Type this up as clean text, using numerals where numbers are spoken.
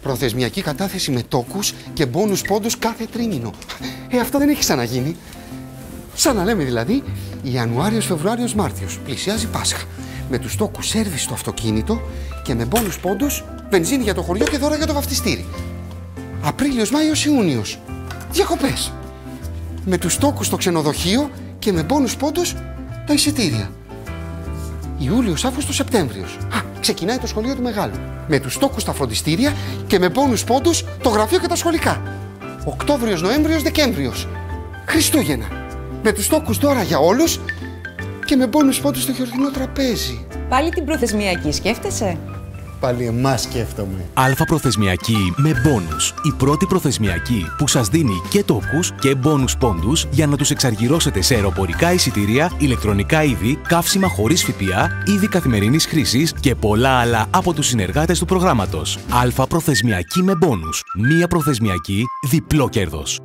Προθεσμιακή κατάθεση με τόκους και μπόνους πόντους κάθε τρίμηνο. Αυτό δεν έχει ξαναγίνει. Σαν να λέμε δηλαδή Ιανουάριος, Φεβρουάριος, Μάρτιος. Πλησιάζει Πάσχα. Με τους τόκους σέρβις στο αυτοκίνητο και με μπόνους πόντους βενζίνη για το χωριό και δώρα για το βαφτιστήρι. Απρίλιος, Μάιος, Ιούνιος. Διακοπές. Με τους τόκους στο ξενοδοχείο και με μπόνους πόντους τα εισιτήρια. Ιούλιος, Αύγουστος, Σεπτέμβριος. Ξεκινάει το σχολείο του μεγάλου. Με τους τόκους στα φροντιστήρια και με μπόνους πόντους το γραφείο και τα σχολικά. Οκτώβριος, Νοέμβριος, Δεκέμβριος. Χριστούγεννα. Με τους τόκους δώρα για όλους και με μπόνους πόντους στο γιορτινό τραπέζι. Πάλι την προθεσμιακή σκέφτεσαι? Πάλι εμάς σκέφτομαι. Αλφα προθεσμιακή με μπόνους. Η πρώτη προθεσμιακή που σας δίνει και τόκους και μπόνους πόντους για να τους εξαργυρώσετε σε αεροπορικά εισιτήρια, ηλεκτρονικά είδη, καύσιμα χωρίς ΦΠΑ, είδη καθημερινής χρήσης και πολλά άλλα από τους συνεργάτες του προγράμματος. Αλφα προθεσμιακή με μπόνους. Μία προθεσμιακή, διπλό κέρδος.